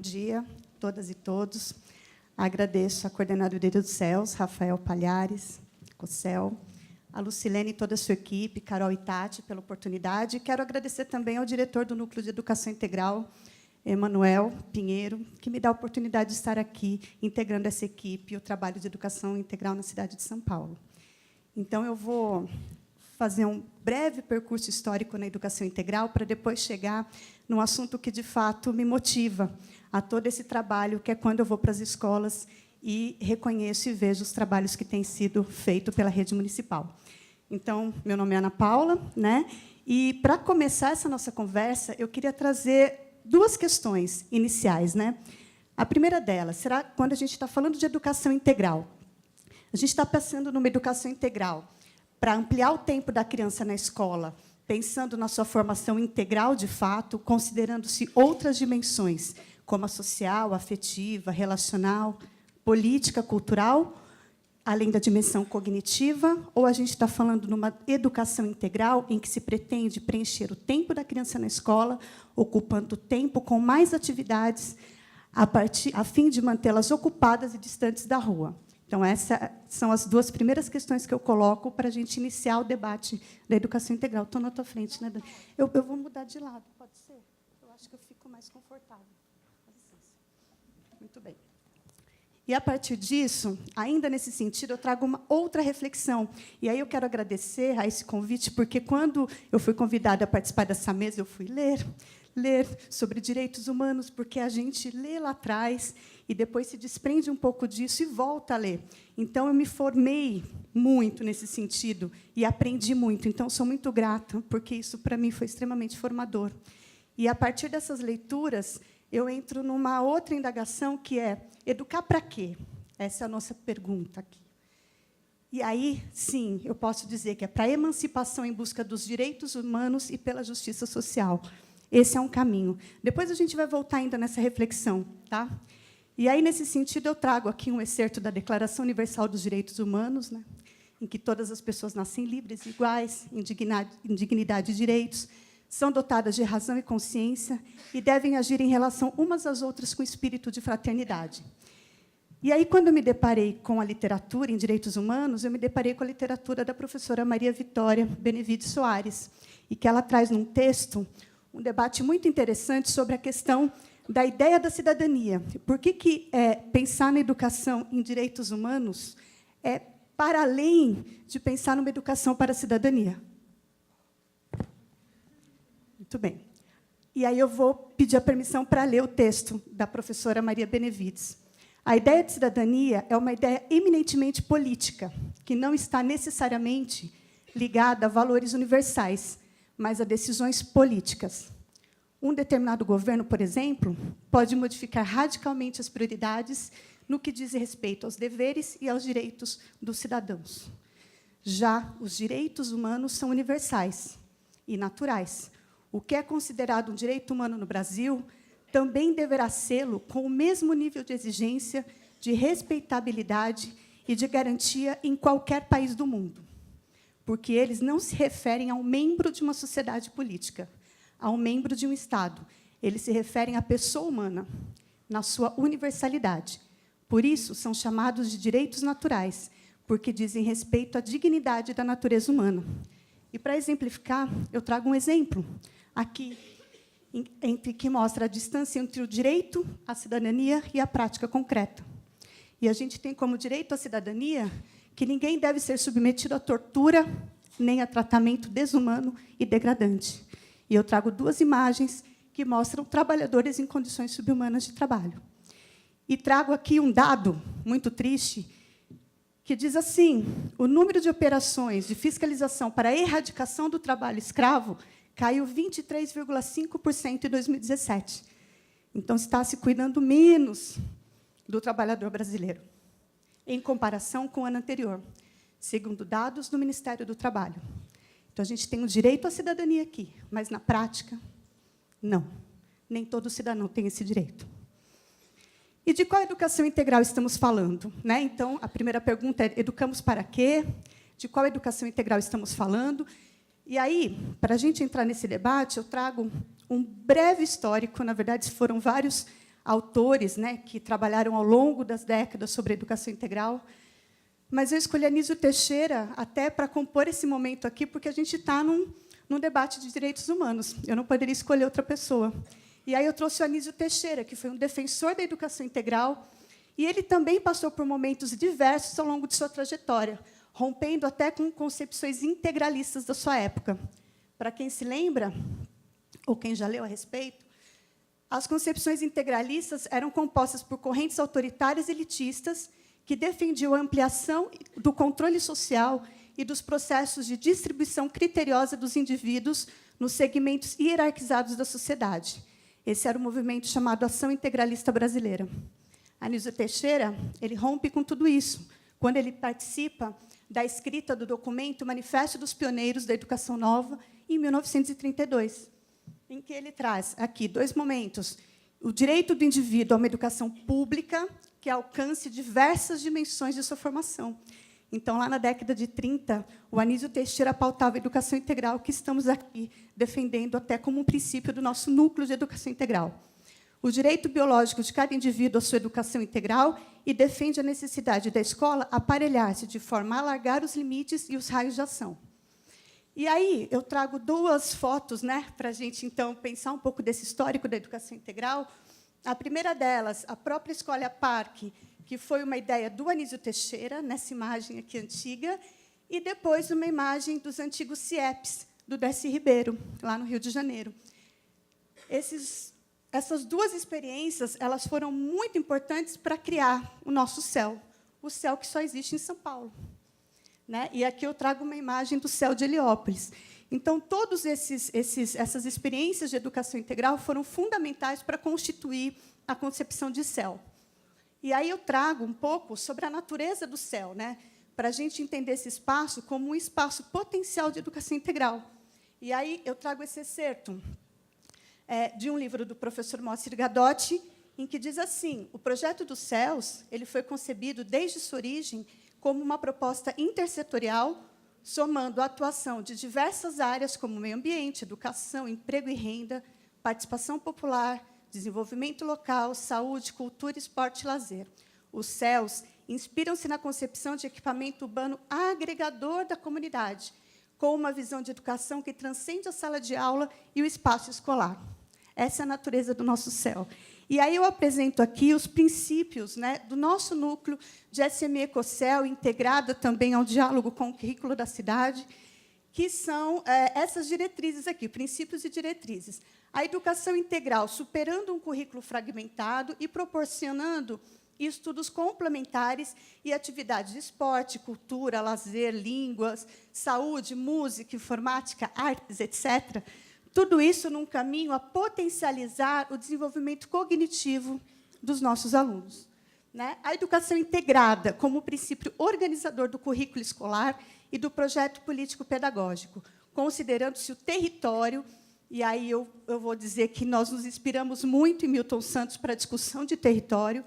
dia, todas e todos. Agradeço à Coordenadoria dos Céus, Rafael Palhares, Cossel, a Lucilene e toda a sua equipe, Carol e Tati, pela oportunidade. Quero agradecer também ao diretor do Núcleo de Educação Integral, Emanuel Pinheiro, que me dá a oportunidade de estar aqui, integrando essa equipe e o trabalho de educação integral na cidade de São Paulo. Então, eu vou fazer um breve percurso histórico na educação integral, para depois chegar num assunto que, de fato, me motiva a todo esse trabalho, que é quando eu vou para as escolas e reconheço e vejo os trabalhos que têm sido feitos pela rede municipal. Então, meu nome é Ana Paula, né? E, para começar essa nossa conversa, eu queria trazer duas questões iniciais, né? A primeira delas será quando a gente está falando de educação integral. A gente está pensando numa educação integral para ampliar o tempo da criança na escola, pensando na sua formação integral, de fato, considerando-se outras dimensões, como a social, afetiva, relacional, política, cultural, além da dimensão cognitiva, ou a gente está falando numa educação integral em que se pretende preencher o tempo da criança na escola, ocupando o tempo com mais atividades, a fim de mantê-las ocupadas e distantes da rua. Então, essas são as duas primeiras questões que eu coloco para a gente iniciar o debate da educação integral. Estou na tua frente, né, Dani? Eu vou mudar de lado, pode ser? Eu acho que eu fico mais confortável. Muito bem. E, a partir disso, ainda nesse sentido, eu trago uma outra reflexão. E aí eu quero agradecer a esse convite, porque, quando eu fui convidada a participar dessa mesa, eu fui ler sobre direitos humanos, porque a gente lê lá atrás e depois se desprende um pouco disso e volta a ler. Então, eu me formei muito nesse sentido e aprendi muito. Então, sou muito grata, porque isso, para mim, foi extremamente formador. E, a partir dessas leituras, eu entro numa outra indagação, que é: educar para quê? Essa é a nossa pergunta aqui. E aí, sim, eu posso dizer que é para a emancipação em busca dos direitos humanos e pela justiça social. Esse é um caminho. Depois a gente vai voltar ainda nessa reflexão, tá? E aí, nesse sentido, eu trago aqui um excerto da Declaração Universal dos Direitos Humanos, né, em que todas as pessoas nascem livres e iguais, em dignidade e direitos, são dotadas de razão e consciência e devem agir em relação umas às outras com espírito de fraternidade. E aí, quando eu me deparei com a literatura em direitos humanos, eu me deparei com a literatura da professora Maria Vitória Benevides Soares, e que ela traz, num texto, um debate muito interessante sobre a questão da ideia da cidadania. Por que pensar na educação em direitos humanos é para além de pensar numa educação para a cidadania? Muito bem. E aí eu vou pedir a permissão para ler o texto da professora Maria Benevides. A ideia de cidadania é uma ideia eminentemente política, que não está necessariamente ligada a valores universais, mas a decisões políticas. Um determinado governo, por exemplo, pode modificar radicalmente as prioridades no que diz respeito aos deveres e aos direitos dos cidadãos. Já os direitos humanos são universais e naturais. O que é considerado um direito humano no Brasil também deverá sê-lo com o mesmo nível de exigência, de respeitabilidade e de garantia em qualquer país do mundo, porque eles não se referem ao membro de uma sociedade política, ao membro de um Estado. Eles se referem à pessoa humana, na sua universalidade. Por isso, são chamados de direitos naturais, porque dizem respeito à dignidade da natureza humana. E, para exemplificar, eu trago um exemplo aqui, que mostra a distância entre o direito à cidadania e a prática concreta. E a gente tem como direito à cidadania que ninguém deve ser submetido à tortura, nem a tratamento desumano e degradante. E eu trago duas imagens que mostram trabalhadores em condições subhumanas de trabalho. E trago aqui um dado muito triste, que diz assim: o número de operações de fiscalização para a erradicação do trabalho escravo caiu 23,5% em 2017. Então, está se cuidando menos do trabalhador brasileiro, em comparação com o ano anterior, segundo dados do Ministério do Trabalho. Então, a gente tem o direito à cidadania aqui, mas, na prática, não. Nem todo cidadão tem esse direito. E de qual educação integral estamos falando, né? Então, a primeira pergunta é: educamos para quê? De qual educação integral estamos falando? E aí, para a gente entrar nesse debate, eu trago um breve histórico, na verdade, foram vários autores, né, que trabalharam ao longo das décadas sobre a educação integral. Mas eu escolhi Anísio Teixeira até para compor esse momento aqui, porque a gente está num debate de direitos humanos. Eu não poderia escolher outra pessoa. E aí eu trouxe o Anísio Teixeira, que foi um defensor da educação integral, e ele também passou por momentos diversos ao longo de sua trajetória, rompendo até com concepções integralistas da sua época. Para quem se lembra, ou quem já leu a respeito, as concepções integralistas eram compostas por correntes autoritárias e elitistas que defendiam a ampliação do controle social e dos processos de distribuição criteriosa dos indivíduos nos segmentos hierarquizados da sociedade. Esse era o movimento chamado Ação Integralista Brasileira. Anísio Teixeira ele rompe com tudo isso, quando ele participa da escrita do documento Manifesto dos Pioneiros da Educação Nova, em 1932, em que ele traz aqui 2 momentos: o direito do indivíduo a uma educação pública que alcance diversas dimensões de sua formação. Então, lá na década de 30, o Anísio Teixeira pautava a educação integral, que estamos aqui defendendo até como um princípio do nosso núcleo de educação integral. O direito biológico de cada indivíduo à sua educação integral e defende a necessidade da escola aparelhar-se de forma a alargar os limites e os raios de ação. E aí eu trago 2 fotos, né, para a gente, então, pensar um pouco desse histórico da educação integral. A primeira delas, a própria Escola Parque, que foi uma ideia do Anísio Teixeira, nessa imagem aqui antiga, e depois uma imagem dos antigos CIEPs, do Darcy Ribeiro, lá no Rio de Janeiro. Essas 2 experiências elas foram muito importantes para criar o nosso céu, o céu que só existe em São Paulo. Né? E aqui eu trago uma imagem do céu de Heliópolis. Então, todas essas experiências de educação integral foram fundamentais para constituir a concepção de céu. E aí eu trago um pouco sobre a natureza do céu, né? Para a gente entender esse espaço como um espaço potencial de educação integral. E aí eu trago esse excerto de um livro do professor Moacir Gadotti, em que diz assim: o projeto dos céus ele foi concebido desde sua origem como uma proposta intersetorial, somando a atuação de diversas áreas, como meio ambiente, educação, emprego e renda, participação popular, desenvolvimento local, saúde, cultura, esporte e lazer. Os céus inspiram-se na concepção de equipamento urbano agregador da comunidade, com uma visão de educação que transcende a sala de aula e o espaço escolar. Essa é a natureza do nosso céu. E aí eu apresento aqui os princípios, né, do nosso núcleo de SME Ecocel, integrada também ao diálogo com o currículo da cidade, que são essas diretrizes aqui, princípios e diretrizes. A educação integral, superando um currículo fragmentado e proporcionando estudos complementares e atividades de esporte, cultura, lazer, línguas, saúde, música, informática, artes, etc., tudo isso num caminho a potencializar o desenvolvimento cognitivo dos nossos alunos. Né? A educação integrada como princípio organizador do currículo escolar e do projeto político-pedagógico, considerando-se o território, e aí eu vou dizer que nós nos inspiramos muito em Milton Santos para a discussão de território,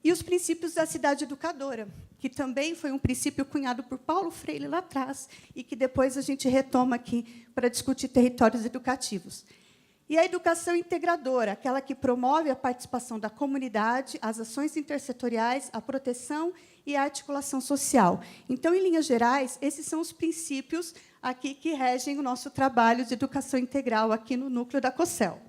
e os princípios da cidade educadora, que também foi um princípio cunhado por Paulo Freire lá atrás, e que depois a gente retoma aqui para discutir territórios educativos. E a educação integradora, aquela que promove a participação da comunidade, as ações intersetoriais, a proteção e a articulação social. Então, em linhas gerais, esses são os princípios aqui que regem o nosso trabalho de educação integral aqui no núcleo da COCEL.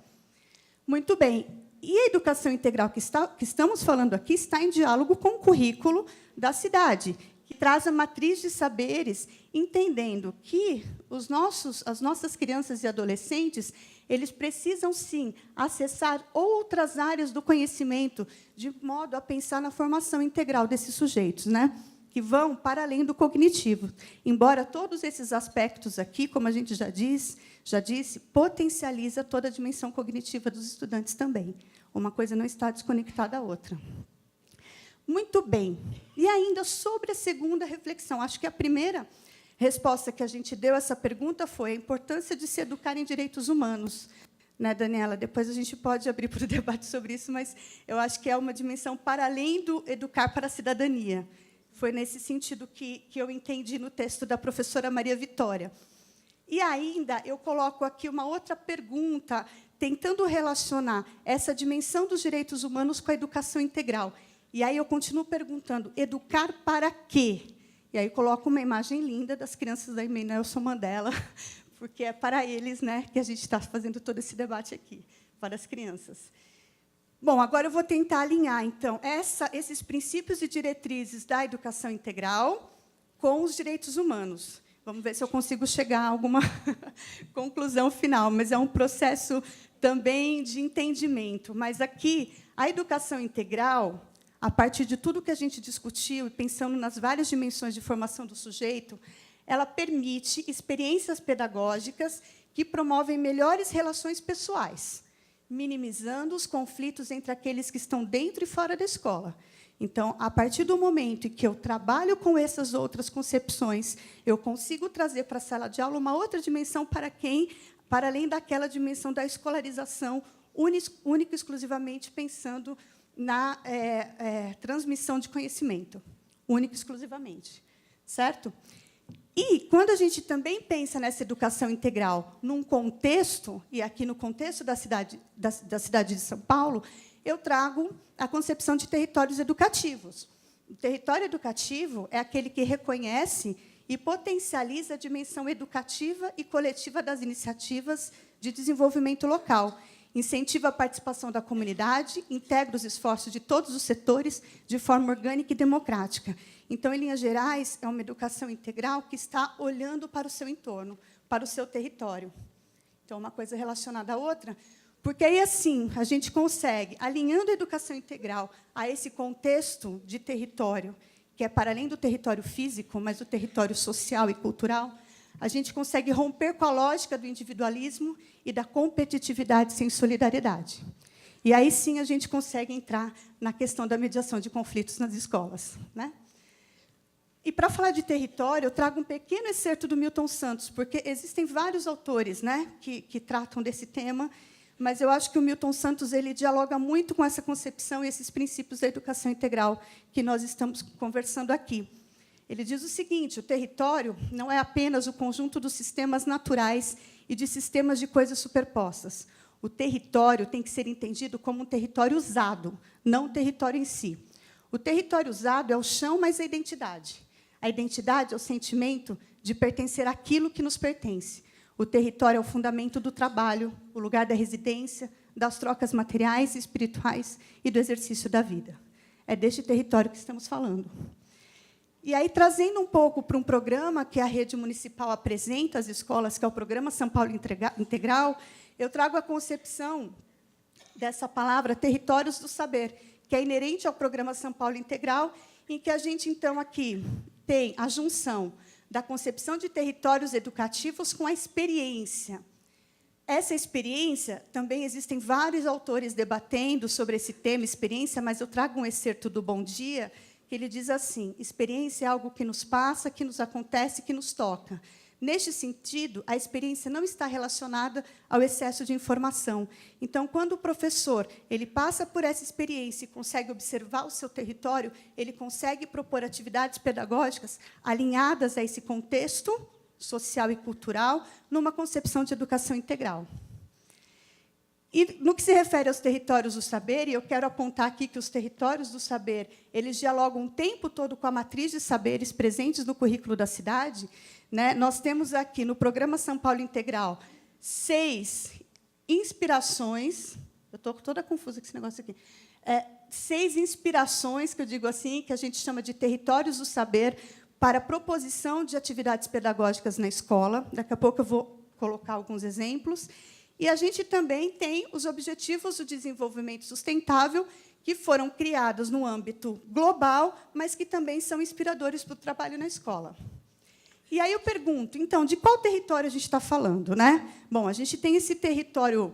Muito bem. E a educação integral que estamos falando aqui está em diálogo com o currículo da cidade, que traz a matriz de saberes, entendendo que as nossas crianças e adolescentes eles precisam, sim, acessar outras áreas do conhecimento, de modo a pensar na formação integral desses sujeitos, né? Que vão para além do cognitivo. Embora todos esses aspectos aqui, como a gente já disse, potencializa toda a dimensão cognitiva dos estudantes também. Uma coisa não está desconectada da outra. Muito bem. E ainda sobre a segunda reflexão, acho que a primeira resposta que a gente deu a essa pergunta foi a importância de se educar em direitos humanos. Né, Daniela? Depois a gente pode abrir para o debate sobre isso, mas eu acho que é uma dimensão para além do educar para a cidadania. Foi nesse sentido que eu entendi no texto da professora Maria Vitória. E ainda eu coloco aqui uma outra pergunta tentando relacionar essa dimensão dos direitos humanos com a educação integral. E aí eu continuo perguntando, educar para quê? E aí coloco uma imagem linda das crianças da Nelson Mandela, porque é para eles, né, que a gente está fazendo todo esse debate aqui, para as crianças. Bom, agora eu vou tentar alinhar, então, esses princípios e diretrizes da educação integral com os direitos humanos. Vamos ver se eu consigo chegar a alguma conclusão final, mas é um processo também de entendimento. Mas aqui, a educação integral, a partir de tudo que a gente discutiu, e pensando nas várias dimensões de formação do sujeito, ela permite experiências pedagógicas que promovem melhores relações pessoais, minimizando os conflitos entre aqueles que estão dentro e fora da escola. Então, a partir do momento em que eu trabalho com essas outras concepções, eu consigo trazer para a sala de aula uma outra dimensão para além daquela dimensão da escolarização, única e exclusivamente pensando na transmissão de conhecimento, única e exclusivamente. Certo? E, quando a gente também pensa nessa educação integral num contexto, e aqui no contexto da cidade de São Paulo, eu trago a concepção de territórios educativos. O território educativo é aquele que reconhece e potencializa a dimensão educativa e coletiva das iniciativas de desenvolvimento local, incentiva a participação da comunidade, integra os esforços de todos os setores de forma orgânica e democrática. Então, em linhas gerais, é uma educação integral que está olhando para o seu entorno, para o seu território. Então, uma coisa relacionada à outra, porque aí, assim, a gente consegue, alinhando a educação integral a esse contexto de território, que é para além do território físico, mas do território social e cultural, a gente consegue romper com a lógica do individualismo e da competitividade sem solidariedade. E aí, sim, a gente consegue entrar na questão da mediação de conflitos nas escolas, né? E, para falar de território, eu trago um pequeno excerto do Milton Santos, porque existem vários autores, né, que tratam desse tema, mas eu acho que o Milton Santos ele dialoga muito com essa concepção e esses princípios da educação integral que nós estamos conversando aqui. Ele diz o seguinte: o território não é apenas o conjunto dos sistemas naturais e de sistemas de coisas superpostas. O território tem que ser entendido como um território usado, não o território em si. O território usado é o chão, mas a identidade. A identidade é o sentimento de pertencer àquilo que nos pertence. O território é o fundamento do trabalho, o lugar da residência, das trocas materiais e espirituais e do exercício da vida. É deste território que estamos falando. E aí, trazendo um pouco para um programa que a rede municipal apresenta às escolas, que é o Programa São Paulo Integral, eu trago a concepção dessa palavra territórios do saber, que é inerente ao Programa São Paulo Integral, em que a gente, então, aqui tem a junção da concepção de territórios educativos com a experiência. Essa experiência, também existem vários autores debatendo sobre esse tema, experiência, mas eu trago um excerto do Bom Dia, que ele diz assim: experiência é algo que nos passa, que nos acontece, que nos toca. Neste sentido, a experiência não está relacionada ao excesso de informação. Então, quando o professor ele passa por essa experiência e consegue observar o seu território, ele consegue propor atividades pedagógicas alinhadas a esse contexto social e cultural, numa concepção de educação integral. E, no que se refere aos territórios do saber, e eu quero apontar aqui que os territórios do saber eles dialogam o tempo todo com a matriz de saberes presentes no currículo da cidade, né? Nós temos aqui, no Programa São Paulo Integral, 6 inspirações. Eu estou toda confusa com esse negócio aqui. 6 inspirações, que eu digo assim, que a gente chama de territórios do saber, para a proposição de atividades pedagógicas na escola. Daqui a pouco eu vou colocar alguns exemplos. E a gente também tem os Objetivos do Desenvolvimento Sustentável, que foram criados no âmbito global, mas que também são inspiradores para o trabalho na escola. E aí eu pergunto, então, de qual território a gente está falando, né? Bom, a gente tem esse território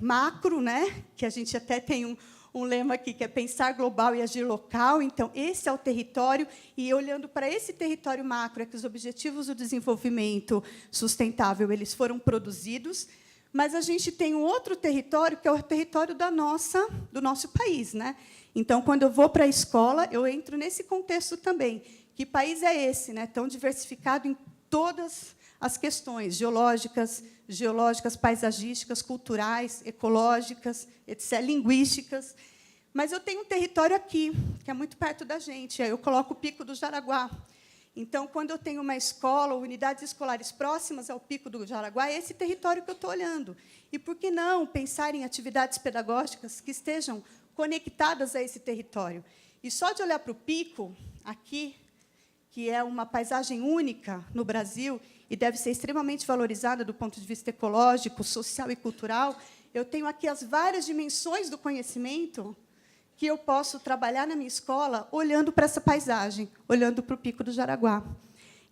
macro, né? Que a gente até tem um lema aqui, que é pensar global e agir local. Então, esse é o território, e, olhando para esse território macro, é que os Objetivos do Desenvolvimento Sustentável eles foram produzidos, mas a gente tem um outro território, que é o território do nosso país, né? Então, quando eu vou para a escola, eu entro nesse contexto também. Que país é esse, né, tão diversificado em todas as questões geológicas, paisagísticas, culturais, ecológicas, etc., linguísticas. Mas eu tenho um território aqui, que é muito perto da gente. Aí eu coloco o Pico do Jaraguá. Então, quando eu tenho uma escola ou unidades escolares próximas ao Pico do Jaraguá, é esse território que eu estou olhando. E por que não pensar em atividades pedagógicas que estejam conectadas a esse território? E só de olhar para o pico, aqui, que é uma paisagem única no Brasil e deve ser extremamente valorizada do ponto de vista ecológico, social e cultural, eu tenho aqui as várias dimensões do conhecimento que eu posso trabalhar na minha escola olhando para essa paisagem, olhando para o Pico do Jaraguá.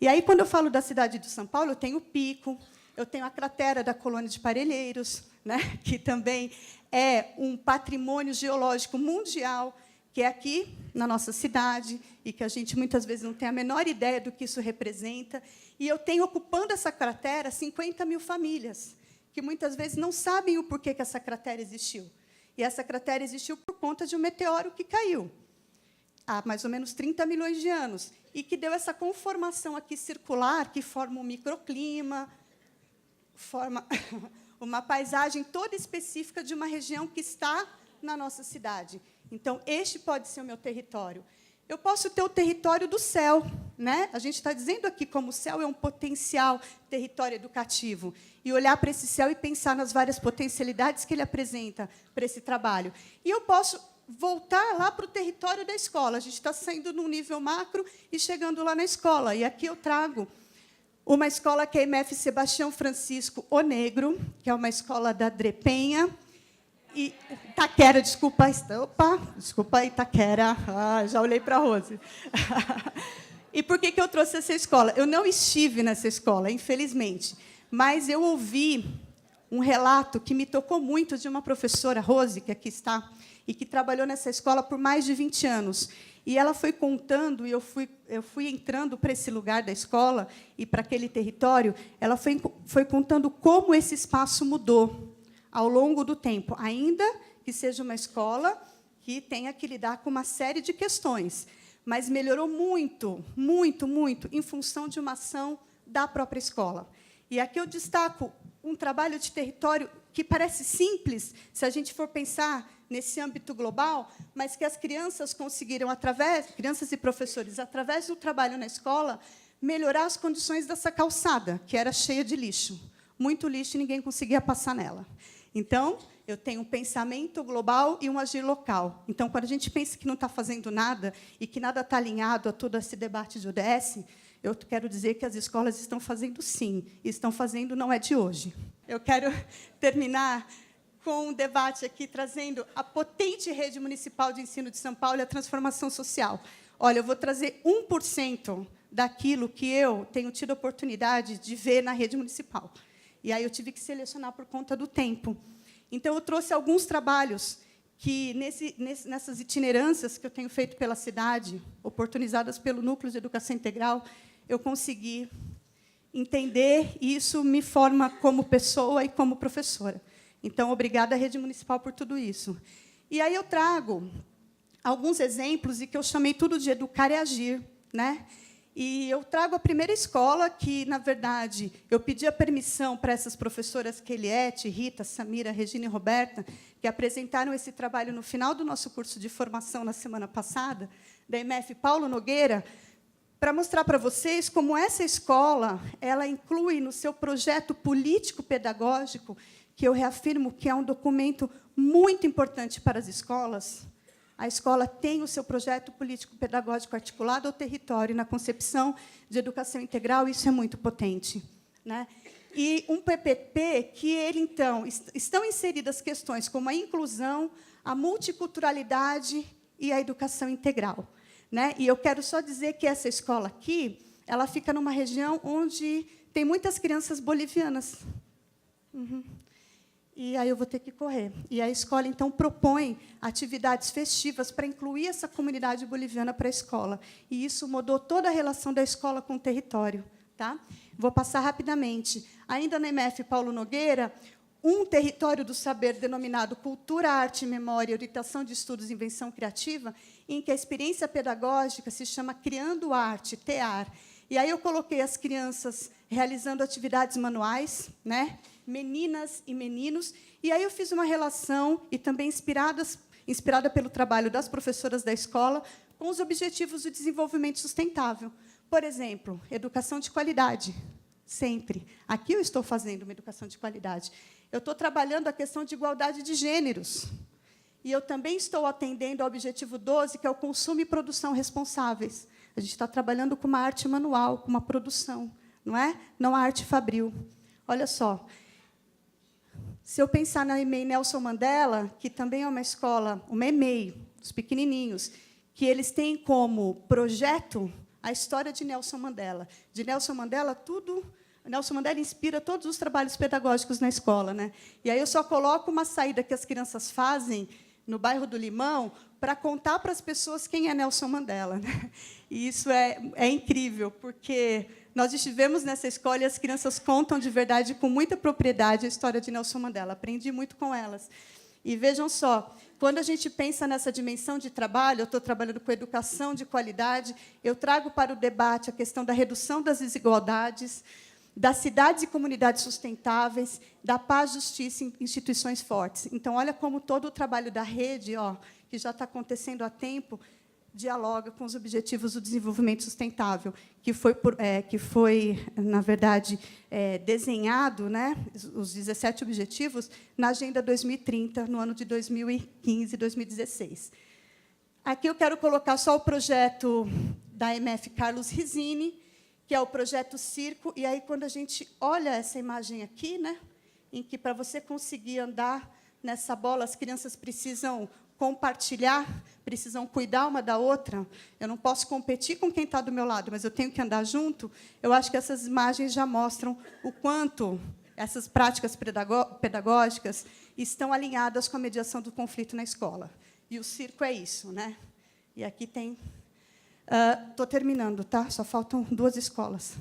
E aí, quando eu falo da cidade de São Paulo, eu tenho o pico, eu tenho a cratera da Colônia de Parelheiros, né, que também é um patrimônio geológico mundial, que é aqui na nossa cidade, e que a gente, muitas vezes, não tem a menor ideia do que isso representa. E eu tenho, ocupando essa cratera, 50 mil famílias, que, muitas vezes, não sabem o porquê que essa cratera existiu. E essa cratera existiu por conta de um meteoro que caiu há mais ou menos 30 milhões de anos, e que deu essa conformação aqui circular, que forma um microclima, forma uma paisagem toda específica de uma região que está na nossa cidade. Então, este pode ser o meu território. Eu posso ter o território do céu, né? A gente está dizendo aqui como o céu é um potencial território educativo, e olhar para esse céu e pensar nas várias potencialidades que ele apresenta para esse trabalho. E eu posso voltar lá para o território da escola. A gente está saindo num nível macro e chegando lá na escola. E aqui eu trago uma escola que é a MF Sebastião Francisco O Negro, que é uma escola da Drepenha, e Itaquera, desculpa, Itaquera. Já olhei para a Rose. E por que eu trouxe essa escola? Eu não estive nessa escola, infelizmente, mas eu ouvi um relato que me tocou muito de uma professora, Rose, que aqui está, e que trabalhou nessa escola por mais de 20 anos. E ela foi contando, e eu fui entrando para esse lugar da escola e para aquele território, ela foi contando como esse espaço mudou ao longo do tempo, ainda que seja uma escola que tenha que lidar com uma série de questões, mas melhorou muito, muito, muito, em função de uma ação da própria escola. E aqui eu destaco um trabalho de território que parece simples, se a gente for pensar nesse âmbito global, mas que as crianças conseguiram, crianças e professores, através do trabalho na escola, melhorar as condições dessa calçada, que era cheia de lixo. Muito lixo e ninguém conseguia passar nela. Então, eu tenho um pensamento global e um agir local. Então, quando a gente pensa que não está fazendo nada e que nada está alinhado a todo esse debate de ODS, eu quero dizer que as escolas estão fazendo, sim, e estão fazendo não é de hoje. Eu quero terminar com um debate aqui, trazendo a potente rede municipal de ensino de São Paulo e a transformação social. Olha, eu vou trazer 1% daquilo que eu tenho tido a oportunidade de ver na rede municipal. E aí eu tive que selecionar por conta do tempo. Então, eu trouxe alguns trabalhos que, nessas itinerâncias que eu tenho feito pela cidade, oportunizadas pelo Núcleo de Educação Integral, eu consegui entender, e isso me forma como pessoa e como professora. Então, obrigada à Rede Municipal por tudo isso. E aí eu trago alguns exemplos, e que eu chamei tudo de Educar e Agir, né? E eu trago a primeira escola que, na verdade, eu pedi a permissão para essas professoras Keliette, Rita, Samira, Regina e Roberta, que apresentaram esse trabalho no final do nosso curso de formação na semana passada, da MF Paulo Nogueira, para mostrar para vocês como essa escola ela inclui no seu projeto político-pedagógico, que eu reafirmo que é um documento muito importante para as escolas. A escola tem o seu projeto político-pedagógico articulado ao território, na concepção de educação integral, isso é muito potente, né? E um PPP que ele, então, estão inseridas questões como a inclusão, a multiculturalidade e a educação integral, né? E eu quero só dizer que essa escola aqui, ela fica numa região onde tem muitas crianças bolivianas. E aí eu vou ter que correr. E a escola, então, propõe atividades festivas para incluir essa comunidade boliviana para a escola. E isso mudou toda a relação da escola com o território. Tá? Vou passar rapidamente. Ainda na MF Paulo Nogueira, um território do saber denominado Cultura, Arte, Memória, Orientação de Estudos e Invenção Criativa, em que a experiência pedagógica se chama Criando Arte, TEAR. E aí eu coloquei as crianças realizando atividades manuais, né? Meninas e meninos, e aí eu fiz uma relação, e também inspirada pelo trabalho das professoras da escola, com os objetivos do desenvolvimento sustentável. Por exemplo, educação de qualidade, sempre. Aqui eu estou fazendo uma educação de qualidade. Eu estou trabalhando a questão de igualdade de gêneros. E eu também estou atendendo ao objetivo 12, que é o consumo e produção responsáveis. A gente está trabalhando com uma arte manual, com uma produção, não é? Não a arte fabril. Olha só, se eu pensar na EMEI Nelson Mandela, que também é uma escola, uma EMEI, os pequenininhos, que eles têm como projeto a história de Nelson Mandela. De Nelson Mandela, Nelson Mandela inspira todos os trabalhos pedagógicos na escola, né? E aí eu só coloco uma saída que as crianças fazem no bairro do Limão para contar para as pessoas quem é Nelson Mandela, né? E isso é incrível, porque nós estivemos nessa escola e as crianças contam de verdade, com muita propriedade, a história de Nelson Mandela. Aprendi muito com elas. E vejam só, quando a gente pensa nessa dimensão de trabalho, eu estou trabalhando com educação de qualidade, eu trago para o debate a questão da redução das desigualdades, das cidades e comunidades sustentáveis, da paz, justiça e instituições fortes. Então, olha como todo o trabalho da rede, que já está acontecendo há tempo, dialoga com os objetivos do desenvolvimento sustentável, que foi na verdade, desenhado, né, os 17 objetivos, na Agenda 2030, no ano de 2015 e 2016. Aqui eu quero colocar só o projeto da MF Carlos Rizzini, que é o projeto Circo, e aí, quando a gente olha essa imagem aqui, né, em que, para você conseguir andar nessa bola, as crianças precisam compartilhar, precisam cuidar uma da outra. Eu não posso competir com quem está do meu lado, mas eu tenho que andar junto. Eu acho que essas imagens já mostram o quanto essas práticas pedagógicas estão alinhadas com a mediação do conflito na escola. E o circo é isso, né? E aqui tem... Estou terminando, tá? Só faltam 2 escolas.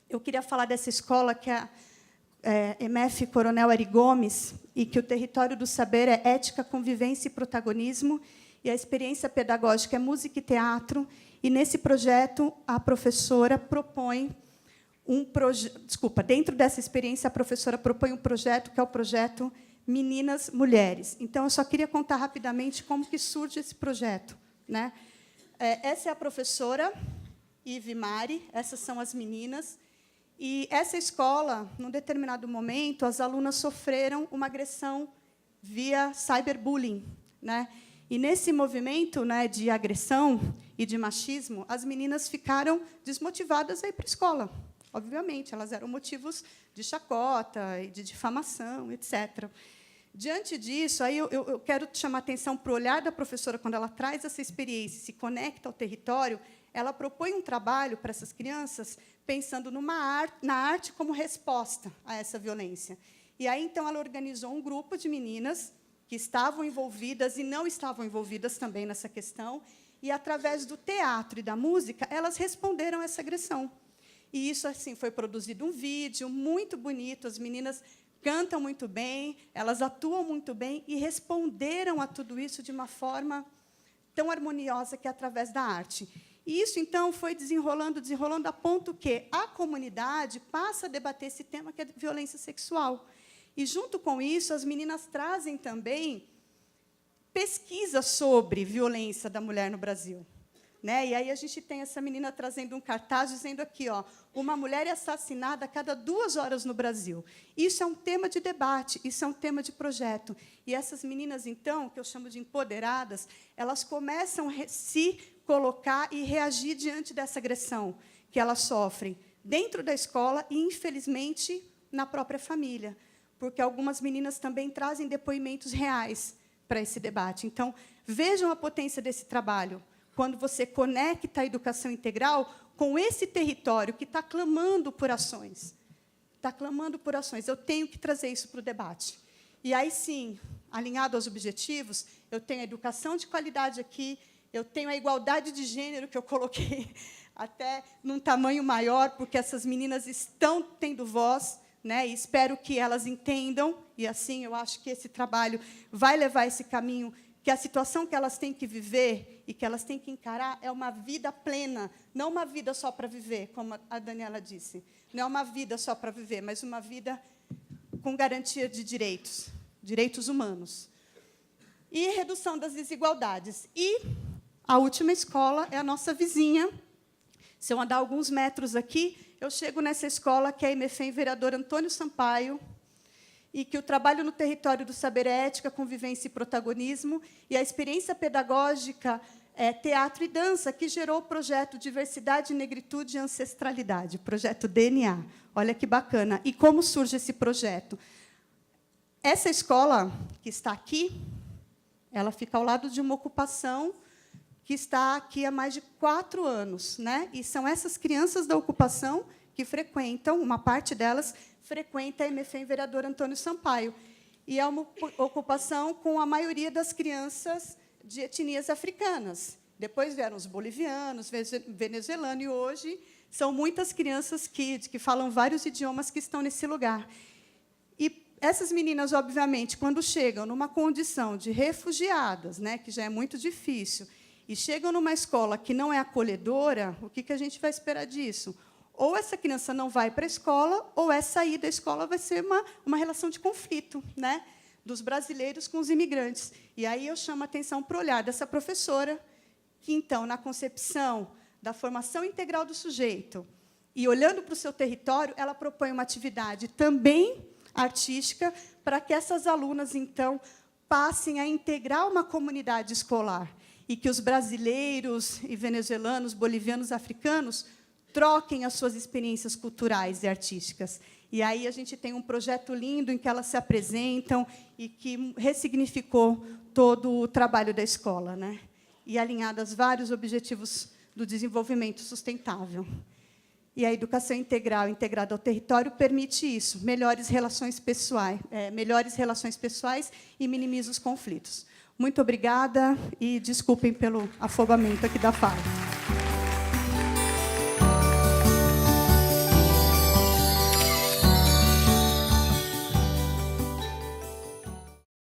Eu queria falar dessa escola, que é a MF Coronel Ari Gomes, e que o território do saber é ética, convivência e protagonismo, e a experiência pedagógica é música e teatro. E, nesse projeto, a professora propõe dentro dessa experiência, a professora propõe um projeto, que é o projeto Meninas Mulheres. Então, eu só queria contar rapidamente como que surge esse projeto, né? Essa é a professora Ive Mari, essas são as meninas. E essa escola, num determinado momento, as alunas sofreram uma agressão via cyberbullying, né? E, nesse movimento, né, de agressão e de machismo, as meninas ficaram desmotivadas a ir para a escola. Obviamente, elas eram motivos de chacota e de difamação, etc. Diante disso, aí eu quero chamar a atenção para o olhar da professora, quando ela traz essa experiência e se conecta ao território, ela propõe um trabalho para essas crianças, pensando na arte como resposta a essa violência. E aí, então, ela organizou um grupo de meninas que estavam envolvidas e não estavam envolvidas também nessa questão, e, através do teatro e da música, elas responderam a essa agressão. E isso, assim, foi produzido um vídeo muito bonito, as meninas cantam muito bem, elas atuam muito bem e responderam a tudo isso de uma forma tão harmoniosa, que é através da arte. E isso, então, foi desenrolando, a ponto que a comunidade passa a debater esse tema, que é violência sexual. E, junto com isso, as meninas trazem também pesquisa sobre violência da mulher no Brasil, né? E aí a gente tem essa menina trazendo um cartaz dizendo aqui, uma mulher é assassinada a cada 2 horas no Brasil. Isso é um tema de debate, isso é um tema de projeto. E essas meninas, então, que eu chamo de empoderadas, elas começam a se colocar e reagir diante dessa agressão que elas sofrem dentro da escola e, infelizmente, na própria família, porque algumas meninas também trazem depoimentos reais para esse debate. Então, vejam a potência desse trabalho, quando você conecta a educação integral com esse território que está clamando por ações. Está clamando por ações. Eu tenho que trazer isso para o debate. E aí, sim, alinhado aos objetivos, eu tenho a educação de qualidade aqui, eu tenho a igualdade de gênero, que eu coloquei até num tamanho maior, porque essas meninas estão tendo voz, né? E espero que elas entendam, e, assim, eu acho que esse trabalho vai levar esse caminho que a situação que elas têm que viver e que elas têm que encarar é uma vida plena, não uma vida só para viver, como a Daniela disse. Não é uma vida só para viver, mas uma vida com garantia de direitos, direitos humanos. E redução das desigualdades. E a última escola é a nossa vizinha. Se eu andar alguns metros aqui, eu chego nessa escola, que é a IMEFEM Vereador Antônio Sampaio, e que o trabalho no território do saber é ética, convivência e protagonismo, e a experiência pedagógica é teatro e dança, que gerou o projeto Diversidade, Negritude e Ancestralidade, projeto DNA. Olha que bacana. E como surge esse projeto? Essa escola, que está aqui, ela fica ao lado de uma ocupação que está aqui há mais de 4 anos, né? E são essas crianças da ocupação que frequentam, uma parte delas frequenta a IMEFEM Vereador Antônio Sampaio. E é uma ocupação com a maioria das crianças de etnias africanas. Depois vieram os bolivianos, venezuelanos, e hoje são muitas crianças que falam vários idiomas que estão nesse lugar. E essas meninas, obviamente, quando chegam numa condição de refugiadas, né, que já é muito difícil, e chegam numa escola que não é acolhedora, o que a gente vai esperar disso? Ou essa criança não vai para a escola, ou essa ida à escola vai ser uma relação de conflito, né, dos brasileiros com os imigrantes. E aí eu chamo a atenção para o olhar dessa professora, que, então, na concepção da formação integral do sujeito, e olhando para o seu território, ela propõe uma atividade também artística para que essas alunas, então, passem a integrar uma comunidade escolar e que os brasileiros e venezuelanos, bolivianos, africanos troquem as suas experiências culturais e artísticas. E aí a gente tem um projeto lindo em que elas se apresentam e que ressignificou todo o trabalho da escola, né? E alinhadas vários objetivos do desenvolvimento sustentável. E a educação integral, integrada ao território, permite isso, melhores relações pessoais e minimiza os conflitos. Muito obrigada e desculpem pelo afogamento aqui da fala.